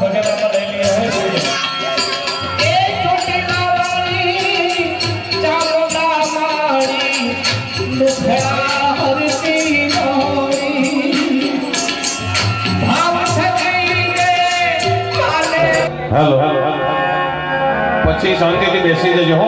वगैरह पर ले लिया है। हेलो पच्चीस शांति थी बेसी जो हो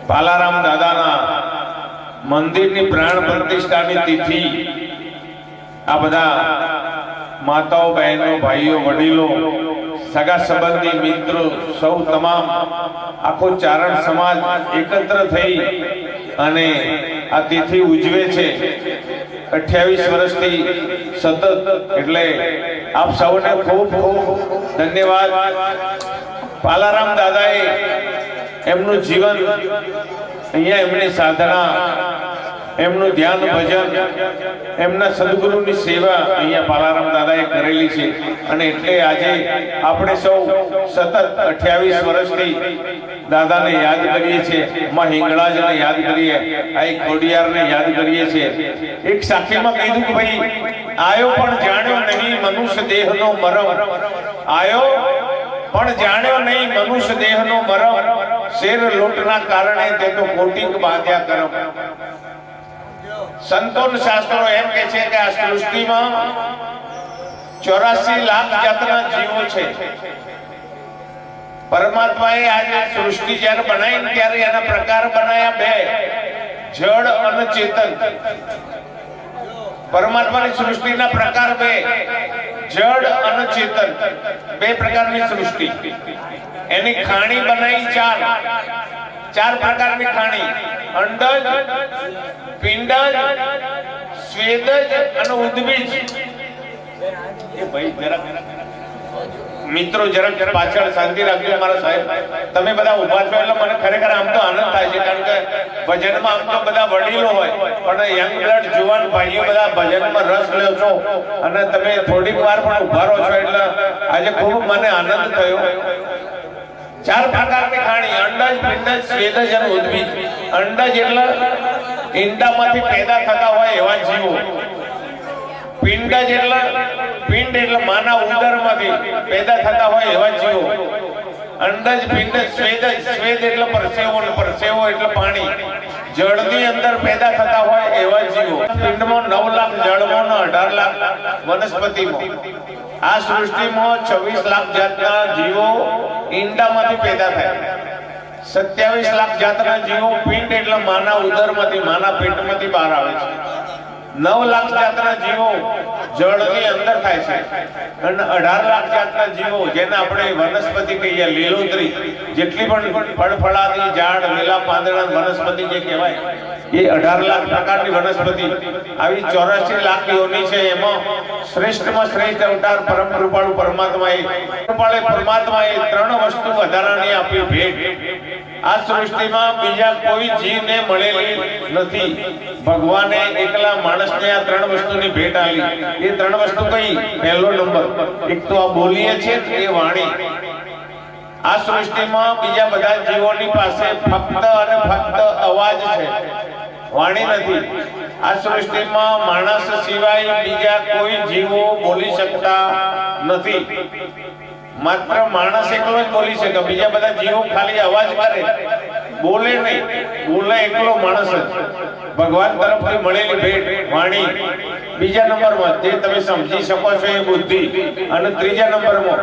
पालाराम दादाना मंदिर प्राण प्रतिष्ठा तिथि आ बधा माताओं बहनों भाईओ वडीलों सगा संबंधी मित्रों सौ तमाम आखो चारण समाज एकत्र थई अने आ तिथि उजवे छे। 28 વર્ષથી સતત, એટલે આપ સૌને ખૂબ ખૂબ ધન્યવાદ. પાલારામ દાદાએ એમનું જીવન અહીંયા, એમની સાધના, એમનું ધ્યાન ભજન, એમના સદગુરુની સેવા અહીંયા પાલારામ દાદાએ કરેલી છે. અને એટલે આજે આપણે સૌ સતત 28 વર્ષથી દાદાને યાદ કરીએ છીએ, માં હિંગળાજને યાદ કરીએ, આ એક ખોડિયારને યાદ કરીએ છીએ. એક સાખીમાં કીધું કે ભાઈ આયો પણ જાણ્યો નહીં મનુષ્ય દેહનો મરમ, આયો પણ જાણ્યો નહીં મનુષ્ય દેહનો મરમ, શેર લોટના કારણે તે તો કોટિક બાંધ્યા કરમ. સંતોન શાસ્ત્રો એમ કે છે કે આ સૃષ્ટિમાં 84 લાખ જાતના જીવો છે. પરમાત્માએ આજે સૃષ્ટિ જ્યારે બનાવી ત્યારે એના પ્રકાર બનાયા બે, જળ અને ચેતન. પરમાત્માની સૃષ્ટિના પ્રકાર બે, જળ અને ચેતન, બે પ્રકારની સૃષ્ટિ. એની ખાણી બનાવી ચાર પ્રકારની ખાણી: અંડજ, પિંડજ, સ્વેદજ અને ઉદ્ભીજ. એ ભાઈ જરાક મિત્રો જરાક પાછળ શાંતિ રાખજો મારા સાહેબ. તમે બધા ઉભા છો એટલે મને ખરેખર આમ તો આનંદ થાય છે, કારણ કે ભજનમાં આમ તો બધા વડીલો હોય, પણ યંગ બ્લડ જુવાન ભાઈઓ બધા ભજનમાં રસ લ્યો છો અને તમે થોડીક વાર પણ ઉભા રહો છો, એટલે આજે ખૂબ મને આનંદ થયો. 4 પ્રકારની ખાણી: અંડજ, પિંડજ, સ્વેદજ અને ઉદ્ભીજ. અંડજ એટલે ઈંડામાંથી પેદા થતા હોય એવા જીવો. પિંડજ એટલે પિંડ એટલે માના ઉદરમાંથી પેદા થતા હોય એવા જીવો. અંડજ, પિંડજ, સ્વેદજ, સ્વેદ એટલે પરસેવો, પરસેવો એટલે પાણી, જળની અંદર પેદા થતા હોય એવા જીવો. પિંડમાં 9 લાખ, જળમાં 18 લાખ, વનસ્પતિમાં. આ સૃષ્ટિમાં 26 લાખ જાતના જીવો ઈંડામાંથી પેદા થાય. 27 લાખ જાતના જીવો પિંડ એટલે માના ઉદરમાંથી, માના પેટમાંથી બહાર આવે છે. 9 લાખ જાતના જીવો જળની અંદર થાય છે. અને 18 લાખ જાતના જીવો જેને આપણે વનસ્પતિ કહીએ, લીલોતરી, જેટલી પણ ફળફળાદી ઝાડ, લીલા પાંદડા વનસ્પતિ જે કહેવાય, એ 18 લાખ પ્રકારની વનસ્પતિ. આવી 84 લાખ યોની છે. એમાં શ્રેષ્ઠમાં શ્રેષ્ઠ અવતાર પરમ કૃપાળુ પરમાત્માએ 3 વસ્તુ વધારાની આપી ભેટ. આ સૃષ્ટિમાં બીજા કોઈ જીવને મળેલી નથી. ભગવાને એકલા માણસને આ 3 વસ્તુની ભેટ આપી. એ 3 વસ્તુ કઈ? પહેલો નંબર, એક તો આ બોલીએ છે એ વાણી. આ સૃષ્ટિમાં બીજા બધા જીવોની પાસે ફક્ત અને ફક્ત અવાજ છે, વાણી નથી. આ સૃષ્ટિમાં માણસ સિવાય બીજા કોઈ જીવો બોલી શકતા નથી. માત્ર માણસ એકલો જ બોલી શકે. બીજા બધા જીવો ખાલી અવાજ કરે, બોલે નહીં. બોલે એકલો માણસ જ. ભગવાન તરફથી મળેલી ભેટ વાણી. બીજા નંબરમાં જે તમે સમજી શકો છો એ બુદ્ધિ. અને ત્રીજા નંબરમાં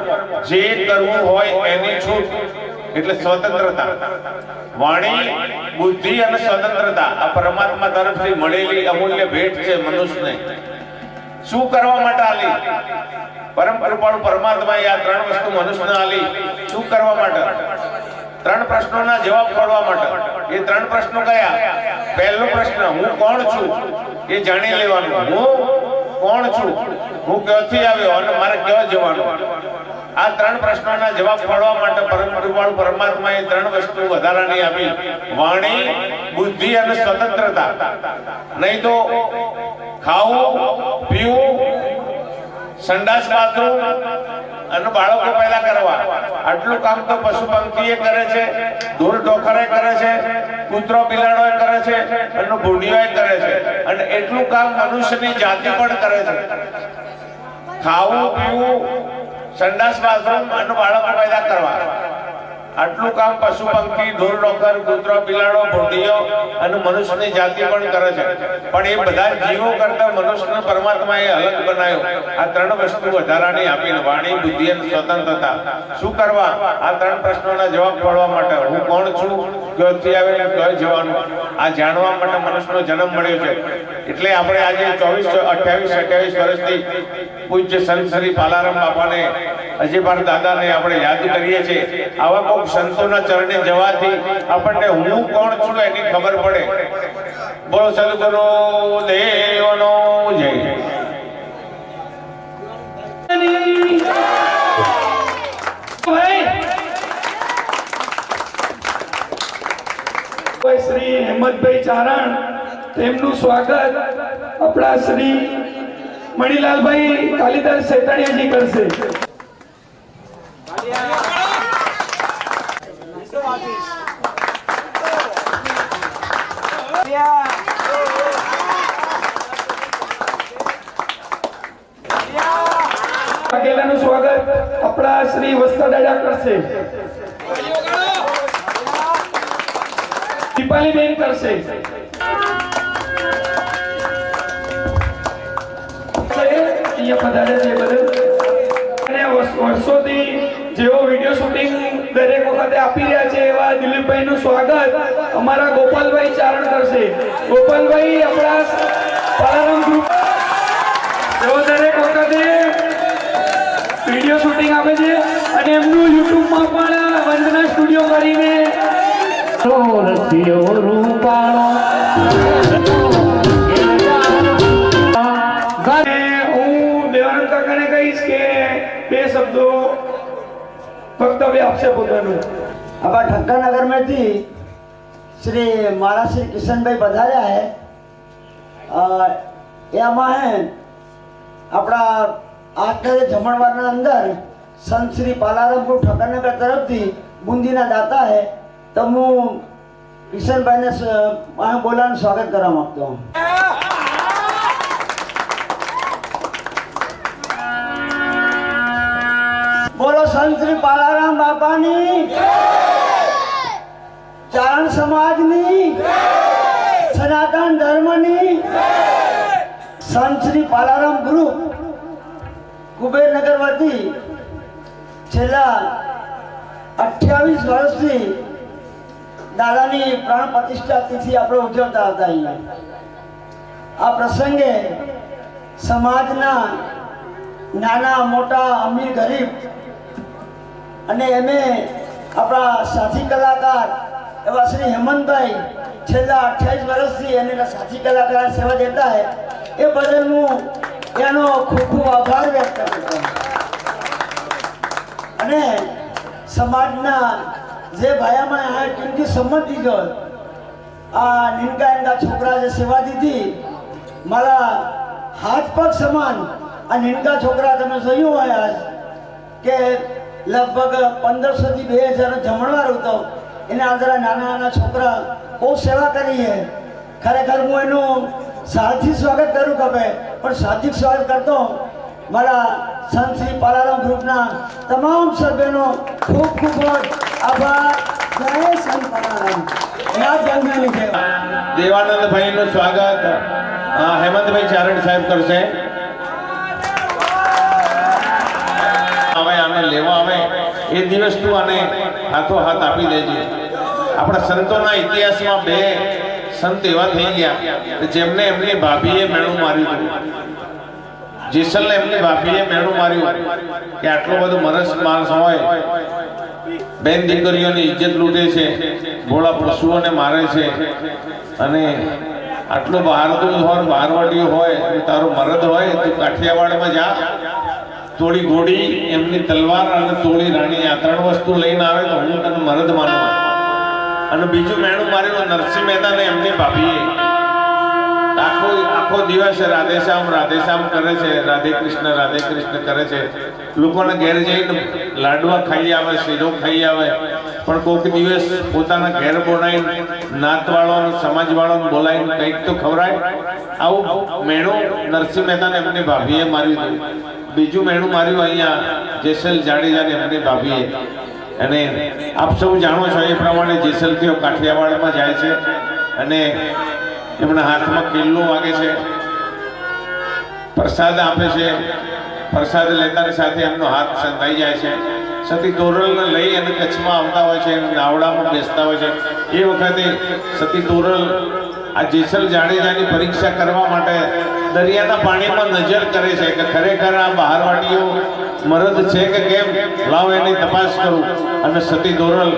જે કરવું હોય એની છૂટ, એટલે સ્વતંત્રતા. વાણી, બુદ્ધિ અને સ્વતંત્રતા આ પરમાત્મા તરફથી મળેલી અમૂલ્ય ભેટ છે મનુષ્યને. શું કરવા માટે આલી? પરમ કૃપાળુ પરમાત્માએ આ 3 વસ્તુ મનુષ્યને આલી. શું કરવા માટે? 3 પ્રશ્નોના જવાબ આપવા માટે. એ 3 પ્રશ્નો કયા? પહેલો પ્રશ્ન, હું કોણ છું એ જાણી લેવાનું. હું કોણ છું, હું ક્યાંથી આવ્યો અને મારે ક્યાં જવાનું. આ 3 પ્રશ્નોના જવાબ આપવા માટે પરમ કૃપાળુ પરમાત્માએ 3 વસ્તુ વધારાની આપી: વાણી, બુદ્ધિ અને સ્વતંત્રતા. નહીં તો ખાવું, પીવું, સંડાસ, બાથરૂમ અને બાળકો પેદા કરવા, આટલું કામ તો પશુ પંખીએ કરે છે, ઢોર ઢોખરે કરે છે, કૂતરો બિલાડો કરે છે અને ભૂંડીઓ કરે છે. અને એટલું કામ મનુષ્યની જાતિ પણ કરે છે. ખાવું, પીવું, સંડાસ, બાથરૂમ અને બાળકો પેદા કરવા, આટલું કામ પશુ પંખી, ઢોર ઢોખર, કૂતરો બિલાડો, ભૂંડીઓ અને મનુષ્યની જાતિ પણ કરે છે. પણ એ બધા જીવો કરતા મનુષ્યને પરમાત્માએ અલગ બનાવ્યો. આ 3 વસ્તુ વધારાની આપીને: વાણી, બુદ્ધિ અને સ્વતંત્રતા. શું કરવા? આ 3 પ્રશ્નોના જવાબ આપવા માટે. હું કોણ છું, ક્યાંથી આવેલું, ક્યાં જવાનું, આ જાણવા માટે મનુષ્યનો જન્મ મળ્યો છે. એટલે આપણે આજે 28 વર્ષથી પૂજ્ય સંત શ્રી પાલારામ બાપાને, અજયપાલ દાદાને આપણે યાદ કરીએ છીએ. આવા કોઈક સંતોના ચરણે જવાથી આપણને હું કોણ છું એની ખબર પડે. બોલો સદગુરુ દેવનો જય. શ્રી હેમંતભાઈ ચારણ તેમનું સ્વાગત આપણા શ્રી મણિલાલભાઈ કાલિદાસ શેતાણીયાજી કરશે. વાઘેલાનું સ્વાગત આપણા શ્રી વસ્ત્રદાદા કરશે. દીપાલીબેન કરશે. અહીંયા પધારે છે બદલ અને વર્ષોથી જેઓ વિડીયો શૂટિંગ દરેક વખતે આપી રહ્યા છે એવા દિલીપભાઈ નું સ્વાગત અમારા ગોપાલભાઈ ચારણ કરશે. ગોપાલભાઈ આપણા પાલારામ ગ્રુપ તેઓ દરેક વખતે વિડીયો શૂટિંગ આપે છે અને એમનું યુટ્યુબમાં પણ વંદના સ્ટુડિયો કરીને રસિયો રૂપાળો હું દેવાનંદ કાકાને કહીશ કે બે શબ્દો વક્તવ્ય આપશે પોતાનું. આપણા ઠક્કરનગર મેંથી श्री महाराज श्री किशन भाई पधार्या है. एमां है अपना आज जमणवार अंदर संत श्री पालारामपुर ठक्करनगर तरफ थी बूंदीना दाता है. तो हूँ किशन भाई ने बोला स्वागत करवा मांगता हूँ. बोलो संत श्री पालाराम बापानी, चारण समाजनी, सनातन धर्मनी, संत श्री पालाराम ग्रुप कुबेरनगर वती छेल्ला 28 वर्षथी दादानी प्राण प्रतिष्ठा तिथि આપણે ઉજવતા હતા. અહીંયા આ પ્રસંગે સમાજના નાના મોટા અમીર ગરીબ અને એમે આપણા સાથી કલાકાર એવા શ્રી હેમંતભાઈ છેલ્લા 28 વર્ષથી એને સાથી કલાકાર સેવા દેતા હે એ બદલ હું એનો ખૂબ ખૂબ આભાર વ્યક્ત કરું છું. અને સમાજના જે ભાયામાં આ કિંમતી સંમત દીધો આ નિનકા એનકા છોકરા જે સેવા દીધી મારા હાથ પગ સમાન આ નિનકા છોકરા તમે જોયું હોય આજ કે લગભગ 1500 થી 2000 જમણવાર હતો એના અંદર નાના નાના છોકરા બહુ સેવા કરી છે. ખરેખર હું એનું સાથી સ્વાગત કરું કપે પણ સાથી સ્વાગત કરતો મારા સંત શ્રી પાલારામ ગ્રુપના તમામ સભ્યોનો ખૂબ ખૂબ આભાર. જય સંત પાલારામ. દેવાનંદ ભાઈ નું સ્વાગત હેમંતભાઈ ચારણ સાહેબ કરશે. હવે આને લેવા આવે એ દિવસ તું આને હાથો હાથ આપી દેજે. આપણા સંતોના ઇતિહાસમાં બે સંત એવા થઈ ગયા જેમને એમની ભાભીએ મેણું માર્યું હતું. જેસલને એમની ભાભીએ મેણું માર્યું કે આટલો બધો મરસ માણસ હોય બેન દીકરીઓની ઇજ્જત લૂંટે છે, ભોળા પશુઓને મારે છે અને આટલો બહારદૂર હોય બહારવાટીઓ હોય તારો મરદ હોય તું કાઠિયાવાડમાં જા, તોડી ઘોડી એમની તલવાર અને તોડી રાણી આ ત્રણ વસ્તુ લઈને આવે તો હું તને મરદ માનું. અને બીજું મેણું માર્યું નરસિંહ મહેતાને એમની ભાભીએ આખો દિવસ રાધેશ્યામ કરે છે, રાધે કૃષ્ણ કરે છે. લોકોને ઘેર જઈને લાડવા ખાઈ આવે, શીરો ખાઈ આવે, પણ કોઈક દિવસ પોતાના ઘેર બોલાવીને નાતવાળો સમાજવાળાને બોલાવીને કંઈક તો ખવડાય. આવું મેણું નરસિંહ મહેતાને એમની ભાભીએ માર્યું હતું. બીજું મેણું માર્યું અહીંયા જેસલ જાડેજાને એમની ભાભીએ. અને આપ સૌ જાણો છો એ પ્રમાણે જેસલથી કાઠિયાવાડમાં જાય છે અને એમના હાથમાં કિલ્લો વાગે છે, પ્રસાદ આપે છે. પ્રસાદ લેતાની સાથે એમનો હાથ સંતાઈ જાય છે. સતી તોરલને લઈ અને કચ્છમાં આવતા હોય છે, નાવડામાં બેસતા હોય છે. એ વખતે સતી તોરલ આ જેસલ જાડેજાની પરીક્ષા કરવા માટે દરિયાના પાણીમાં નજર કરે છે કે ખરેખર આ બહારવાડીઓ મરદ છે કે કેમ, લાવ એની તપાસ કરું. અને સતી દોરલ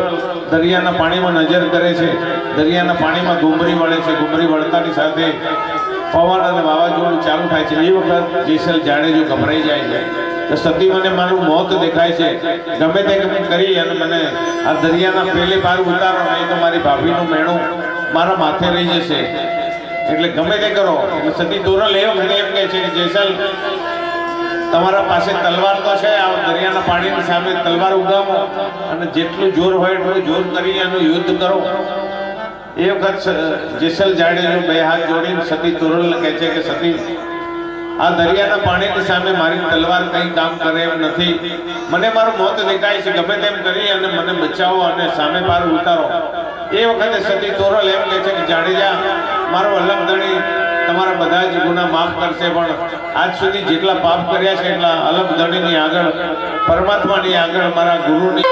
દરિયાના પાણીમાં નજર કરે છે, દરિયાના પાણીમાં ઘૂમરી વળે છે. ઘૂમરી વળતાની સાથે પવન અને વાવાઝોડું ચાલુ થાય છે. એ વખત જેસલ જાડેજો ગભરાઈ જાય છે તો સતી મને મારું મોત દેખાય છે, ગમે તે કરી અને મને આ દરિયાના પેલે પાર ઉતારો, નહીં તો મારી ભાભીનું મેણું મારા માથે રહી જશે, એટલે ગમે તે કરો. સતી દોરલ એમ કહે છે કે જેસલ, તમારા પાસે તલવાર તો છે, આ દરિયાના પાણીની સામે તલવાર ઉગામો અને જેટલું જોર હોય એટલું જોર કરી એનું યુદ્ધ કરો. એ વખત જેસલ જાડેજો બે હાથ જોડીને સતી દોરલને કહે છે કે સતી, આ દરિયાના પાણીની સામે મારી તલવાર કંઈ કામ કરે એમ નથી. મને મારું મોત દેખાય છે, ગમે તેમ કરી અને મને બચાવો અને સામે પાર ઉતારો. એ વખતે સતી દોરલ એમ કહે છે કે જાડેજા, મારો અલગધણી તમારા બધા જ ગુના માફ કરશે, પણ આજ સુધી જેટલા પાપ કર્યા છે એટલા અલગધણીની આગળ, પરમાત્માની આગળ, મારા ગુરુની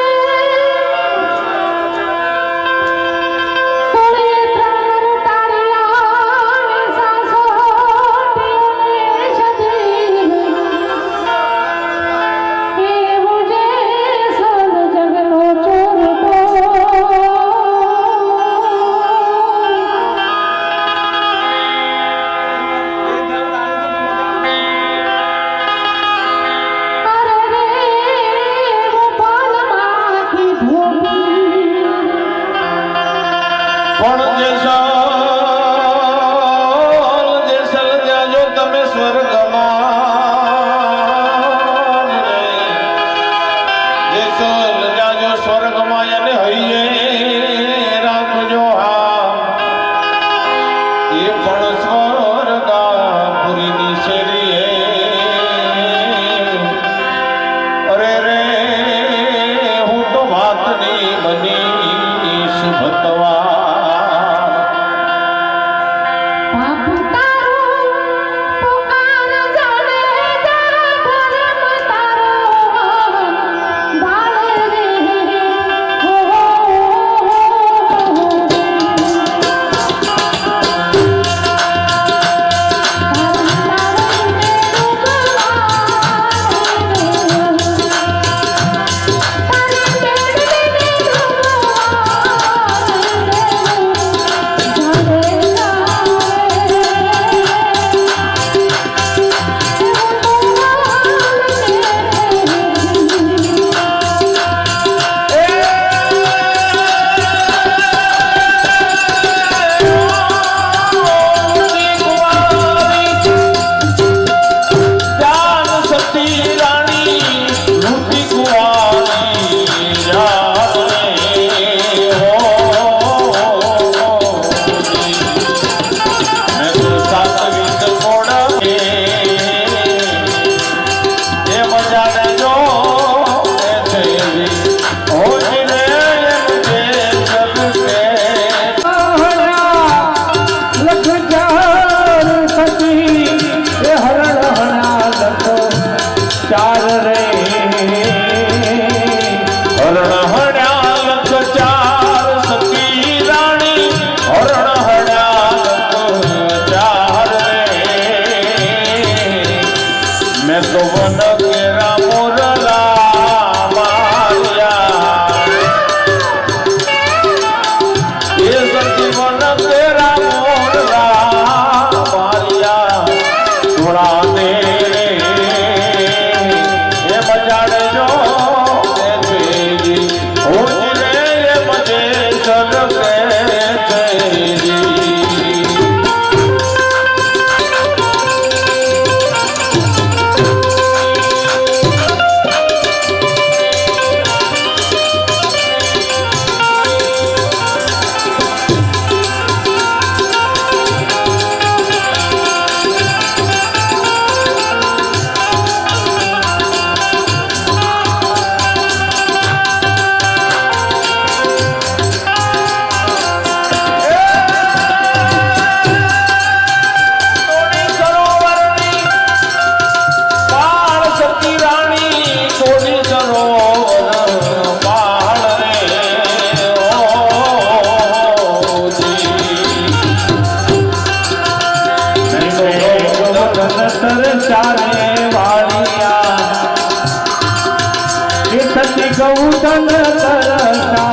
સૌધન તરતા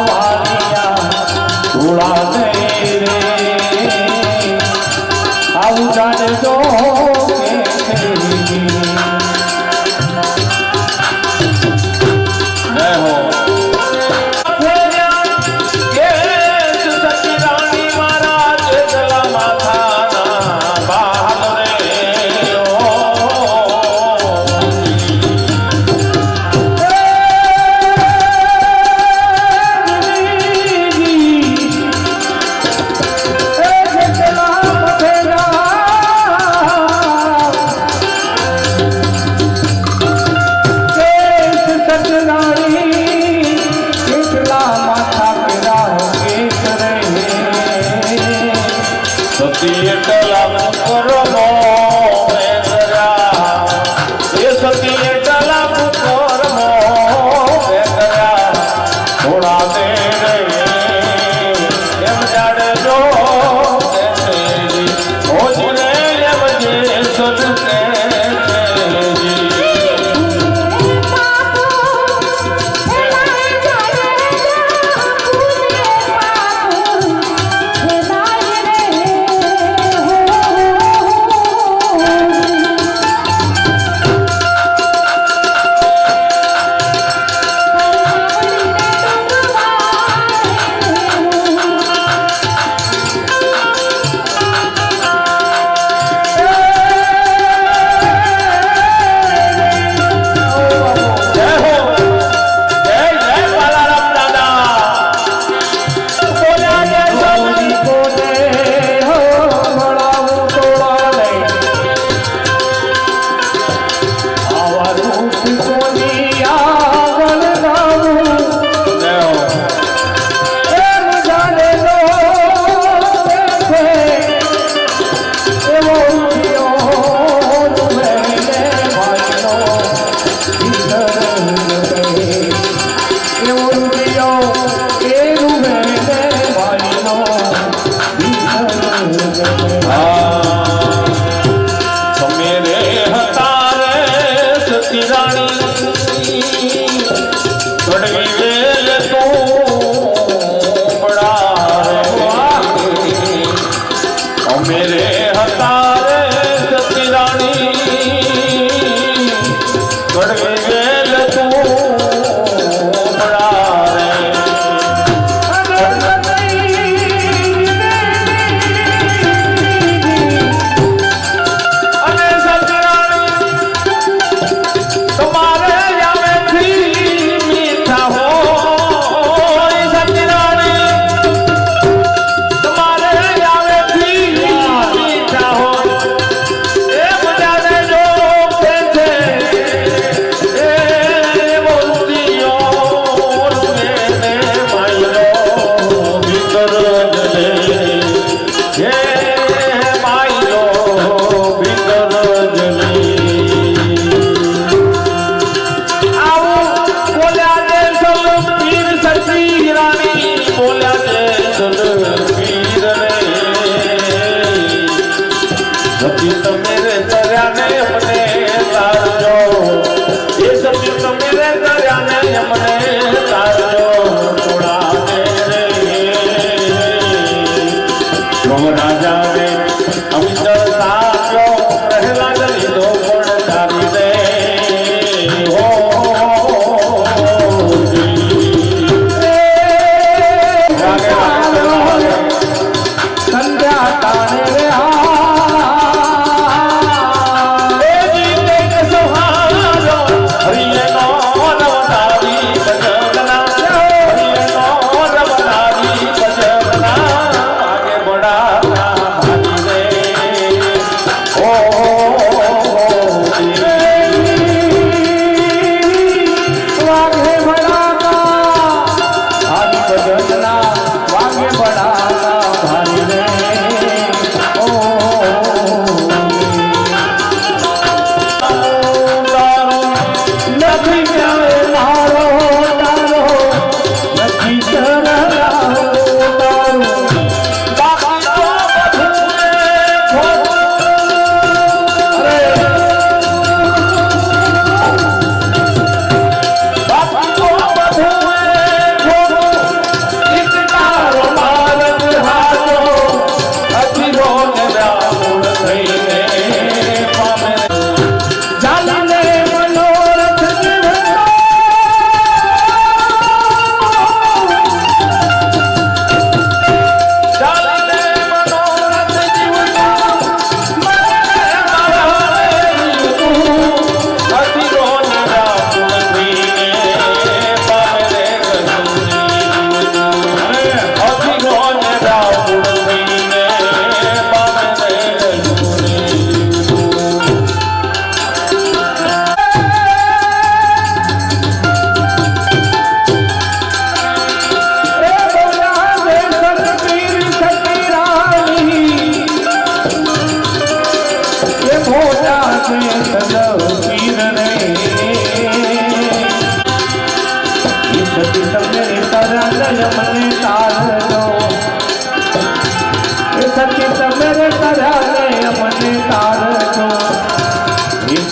વાલિયા ધૂળા દે રે આવું જાણજો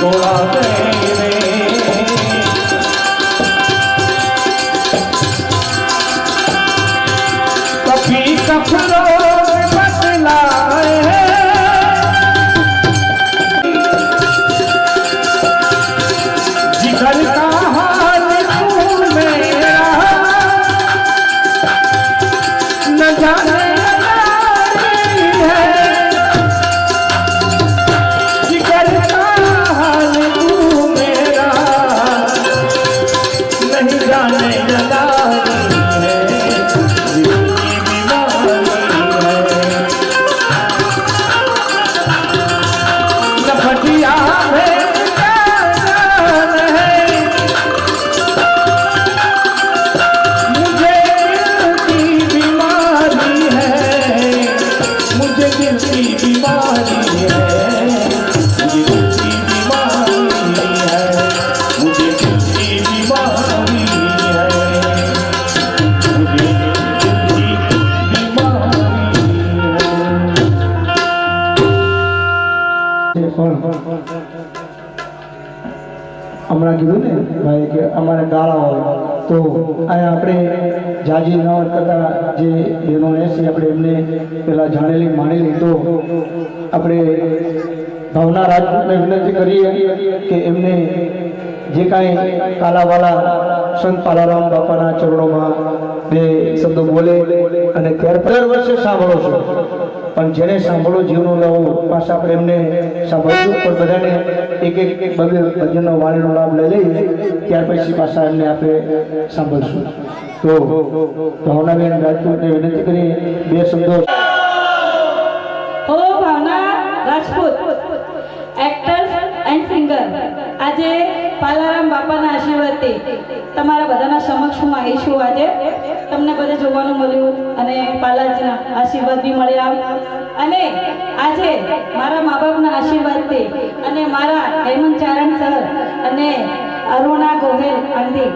तोड़ा दे रे कभी कपड़ों में बदलाए जिगर का हाल तू मेरा न जाने હમણાં કીધું ને ભાઈ કે અમારે ગાળા હોય તો અહીંયા આપણે જાજી ન કરતા જે બહેનો છે આપણે એમને પેલા જાણેલી માનેલી તો આપણે ભાવના રાજપૂતને વિનંતી કરીએ કે એમને જે કાંઈ કાલાવાલા સંત પાલારામ બાપાના ચરણોમાં બે શબ્દો બોલે અને ત્યાર દર વર્ષે સાંભળો છો પણ જેને સાંભળો જીવનો લાવો પાછા આપણે એમને સાંભળશું પણ બધાને એક બબે ભજનનો વાણીનો લાભ લઈ લઈએ ત્યાર પછી પાછા એમને આપણે સાંભળશું તો ભાવનાબેન રાજપૂતને વિનંતી કરી બે શબ્દો. ઓ ભાવના રાજપૂત, એક્ટર એન્ડ સિંગર, આજે પાલારામ બાપાના આશીર્વાદથી તમારા બધાના સમક્ષ હું આવી છું. આજે તમને બધે જોવાનું મળ્યું અને પાલાજીના આશીર્વાદ બી મળ્યા અને આજે મારા મા બાપના આશીર્વાદથી અને મારા હેમંત ચારણ સર અને અરુણા ગોહેલ આંટી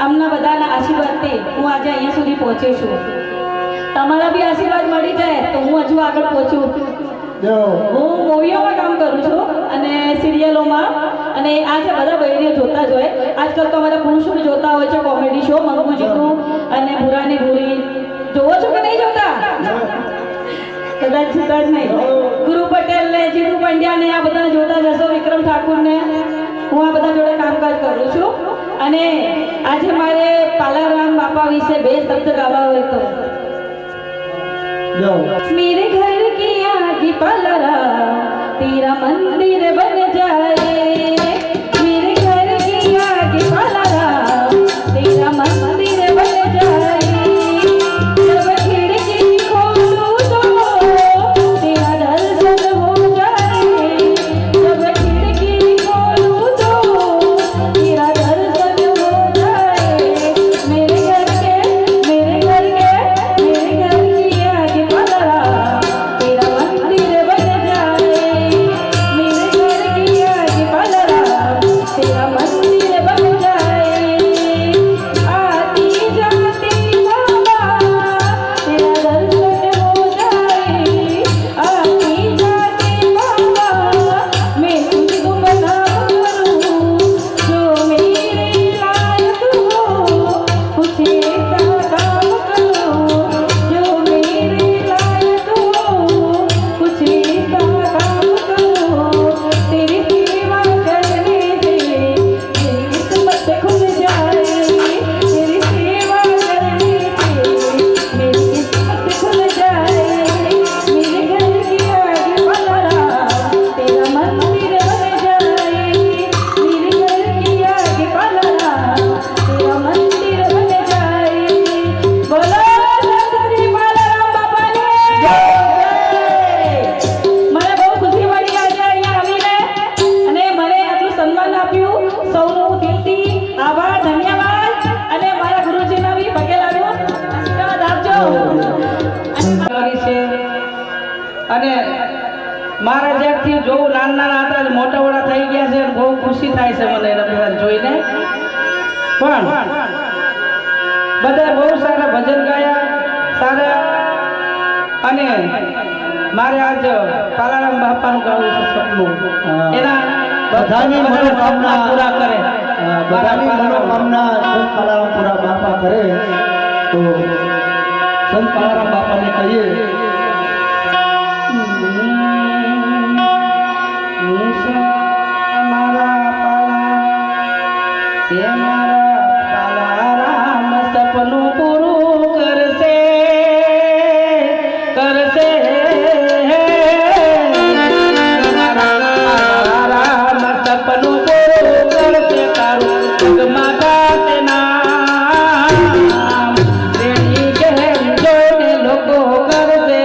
આમના બધાના આશીર્વાદથી હું આજે અહીંયા સુધી પહોંચી છું. તમારા બી આશીર્વાદ મળી જાય તો હું હજુ આગળ પહોંચું. હું મૂવીઓમાં કામ કરું છું અને સિરિયલોમાં અને આજે બધા બહેરીઓ જોતા જ હોય. આજકાલ તો અમારા પુરુષો બી જોતા હોય છે કોમેડી શો મંગુ જીતું અને ભૂરાની ભૂરી. જોવો છો કે નહીં જોતા? કદાચ જોતા જ નહીં. ગુરુ પટેલ ને જીતુ પંડ્યા ને આ બધા જોતા જશો. વિક્રમ ઠાકુર ને હું આ બધા જોડે કામકાજ કરું છું અને આજે મારે પાલારામ બાપા વિશે બે શબ્દ ગાવા હોય તો मेरे घर की आगे पालाराम तेरा मंदिर बन जाए. मेरे घर की आगे पालाराम तेरा मंदिर बन जाए. जब खिड़की खोलूं तो तेरा दर्शन हो जाए. जब खिड़की खोलूं तो तेरा दर्शन हो जाए. मेरे घर की आगे पालाराम तेरा मंदिर बन जाए. मेरे घर की आगे पालाराम तेरा मंदिर बन जाए. आती जाती बाबा तेरा दर्शन हो जाए. आती जाती बाबा मैं तुझको प्रणाम करूं. जो मेरे लायक हो कुछ ऐसा काम करो. जो मेरे लायक हो कुछ ऐसा काम करो. तेरी सेवा करने से मेरी किस्मत खुल जाए. तेरी सेवा करने से मेरी किस्मत खुल जाए. मेरे घर की आगे पालाराम तेरा मंदिर बन जाए. मेरे घर की आगे पालाराम तेरा मंदिर बन जाए. बोलो श्री पालाराम બાપાની જય. મને બહુ ખુશી મળી આજે અહીંયા આવીને અને મને આટલું સન્માન આપ્યું. સૌનો દિલથી આભાર, ધન્યવાદ અને મારા ગુરુજીના બી પગે લાગ્યો. આશીર્વાદ આપજો. અને મારા જ્યારથી જોઉં નાના હતા મોટા મોટા થઈ ગયા છે. બહુ ખુશી થાય છે મને એના બધા જોઈને. પણ બધા બહુ સારા ભજન ગાયા, સારા. અને મારે આજ પાલારામ બાપાનું ગાવું છે સપનું. એના બધાની મનોકામના પૂરા કરે બધાની મનોકામના સંત પાલારામપુરા બાપા કરે તો સંત પાલારામ બાપાને કહીએ સપનું પૂરું કરશે કરશે રામ સપનું પૂરું કરશે તારું જગમગાટ નામ તેની જેમ જોઈને લોકો કરશે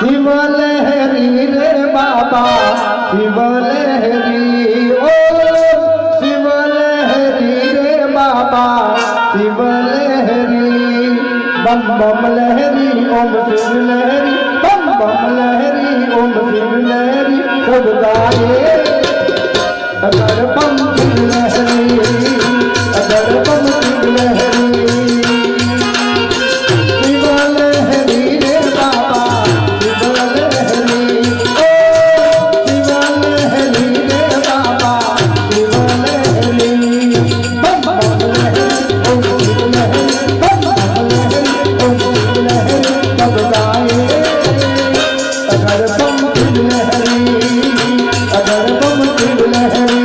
शिव लहरी रे बाबा शिव लहरी ओ शिव लहरी रे बाबा शिव लहरी बम बम लहरी ओम शिव लहरी बम बम लहरी ओम शिव लहरी सब गाए अगर बम शिव लहरी अगर बम शिव लहरी शिव लहरी रे बाबा शिव लहरी ओ शिव लहरी रे बाबा शिव लहरी बम बम लहरी ओम शिव लहरी बम बम लहरी ओम शिव लहरी सब गाए अगर बम शिव लहरी अगर बम शिव लहरी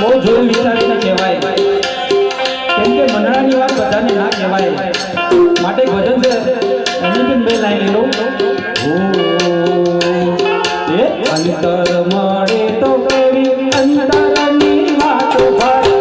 બહુ જોઈ વિચારીને કહેવાય, કેમ કે મંડળાની વાત બધાને ના કહેવાય. માટે ભજન છે એની પણ બે લાઈન લો. એ અંતર મળે તો કેવી અંતરની વાતો ભાઈ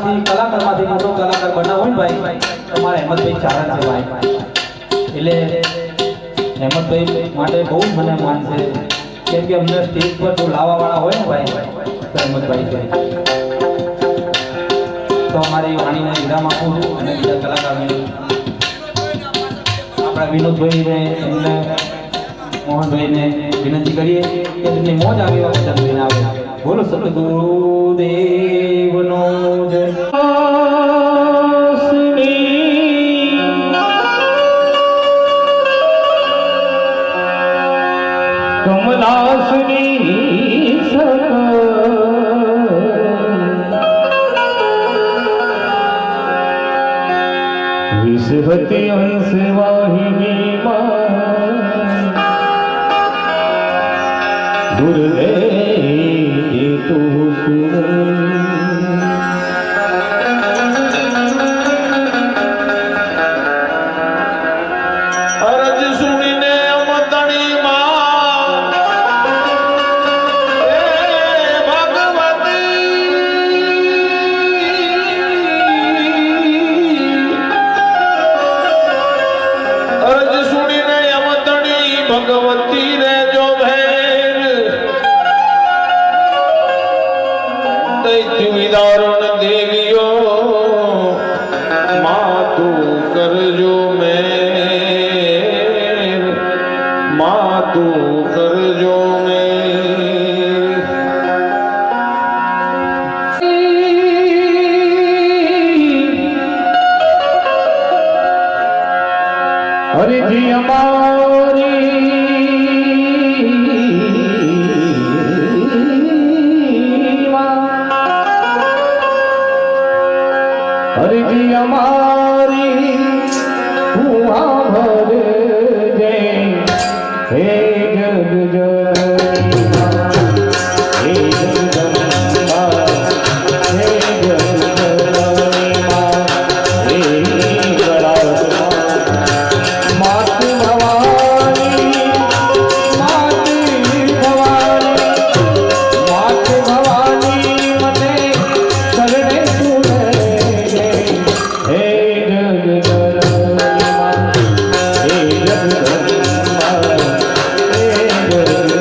નહીં કલાકારમાંથી મોટો કલાકાર બનાવો ને ભાઈ તમારા હેમંતભાઈ ચારણ છે ભાઈ. એટલે હેમંતભાઈ માટે બહુ મને માન છે, કેમ કે અમને સ્ટેજ પર જો લાવવા વાળા હોય ને ભાઈ તો હેમંતભાઈ છે. તો અમારી વાણીને વિરામ આપું છું અને બીજા કલાકારને આપણા વિનોદભાઈને એમને મોહનભાઈને વિનંતી કરીએ કે તેમની મોજ આવે એવા વચન લઈને આવે. બોલો સદગુરુદેવનો જય. કમલાસની વિષહતી હંસ વાહિનીમાં દુર્લે તું અરજ સુણીને અમત તું કરજો મેં હરિજી અમારી તું આભરજે હે જગ હે જગદંબા હે જગદંબા હે ગળામાં માત ભવાની માત ભવાની મને શરણે તું લેજે હે જગદંબા હે જગદંબા હે જગદંબા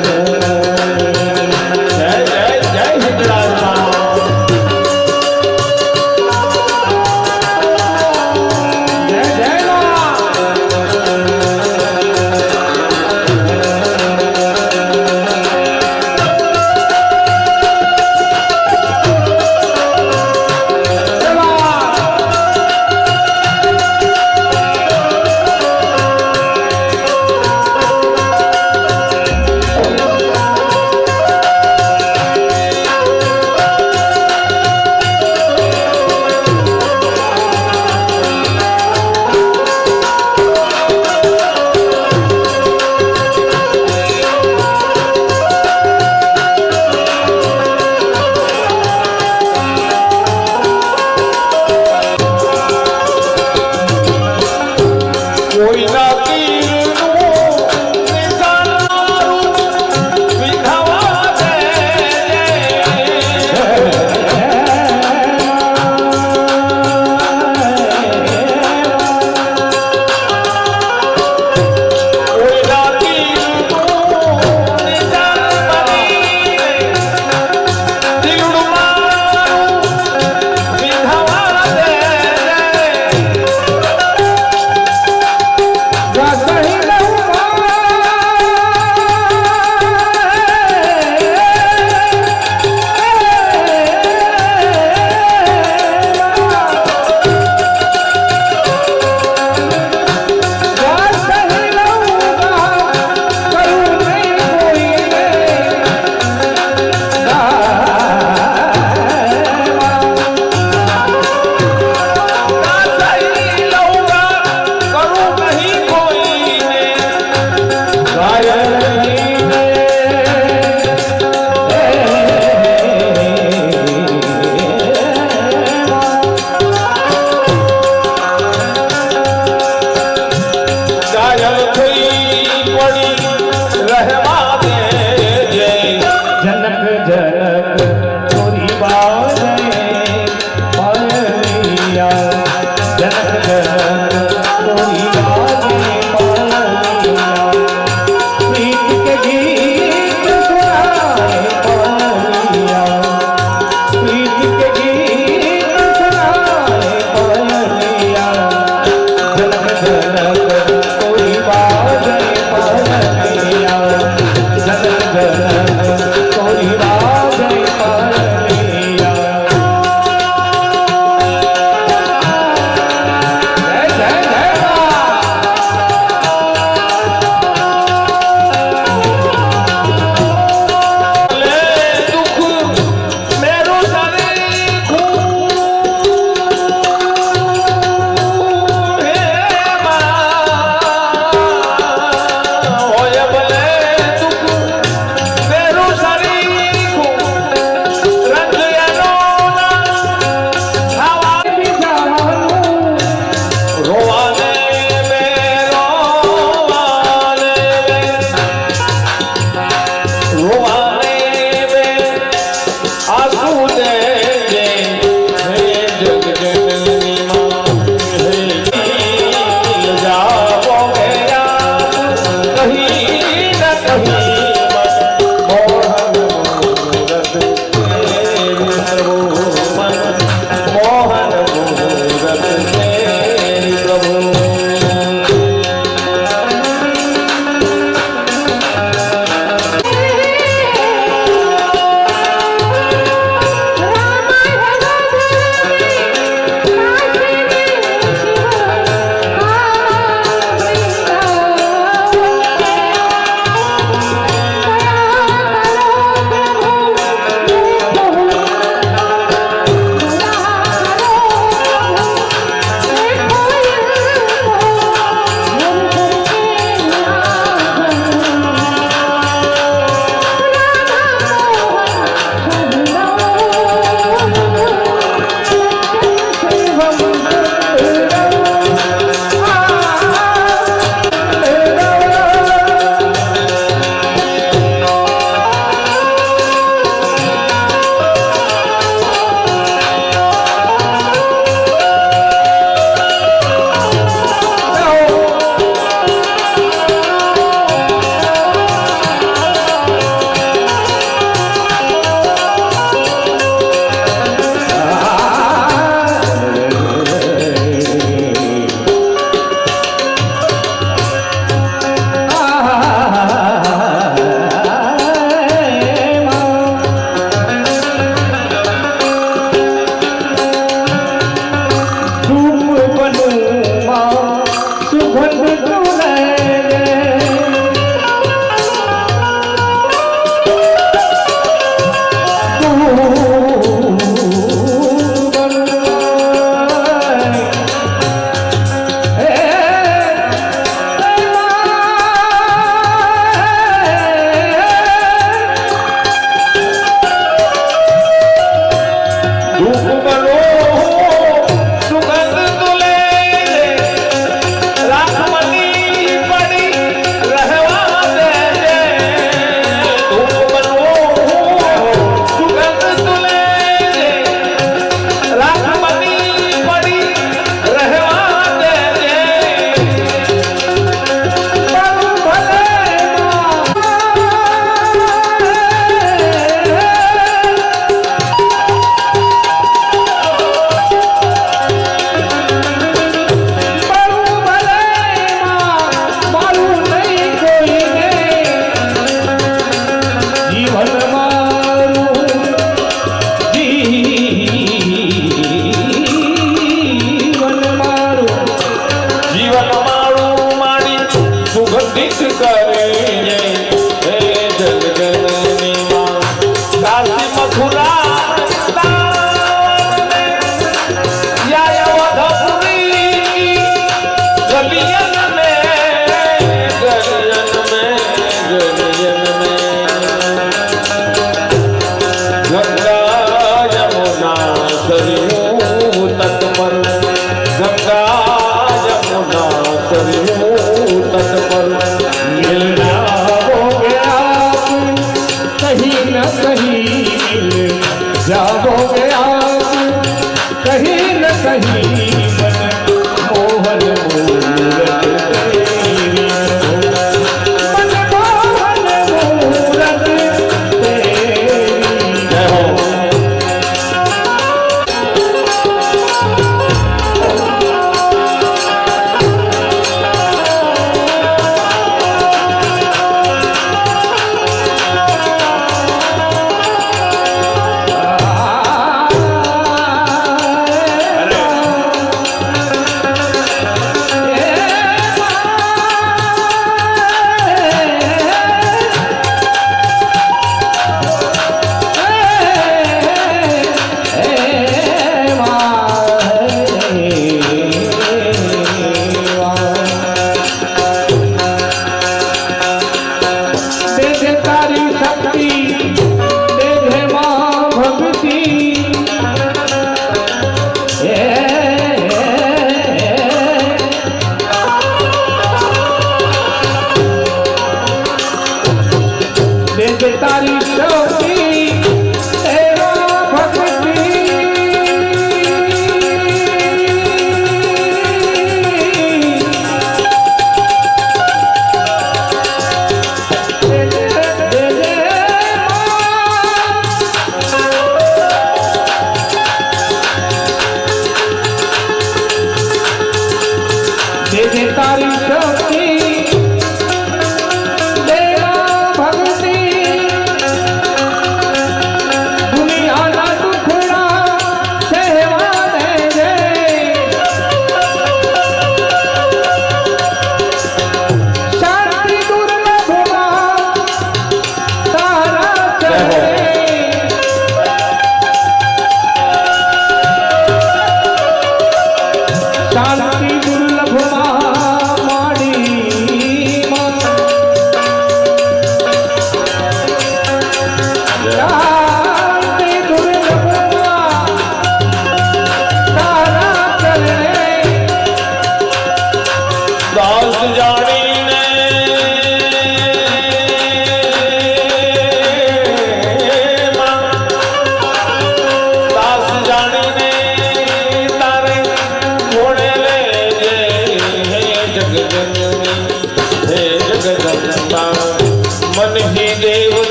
કરીએ હે જગજનની માં કાશી મથુરા कहीं न कहीं मिल जाओगे आप कहीं न कहीं मन मोहन मूरत तेरी मन मोहन मूरत तेरी जय हो। तारी शक्ति तेरा भक्ति तारी शक्ति तेरा भक्ति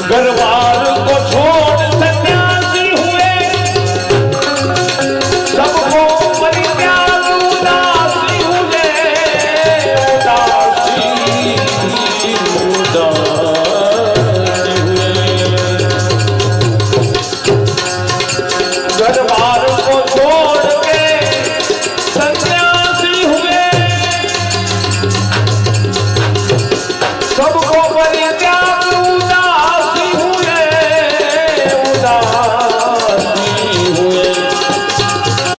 घरवार को छोड़ सन्यासी हुए, सबको परित्याग उदासी हुए, उदासी हुए। घरवार को छोड़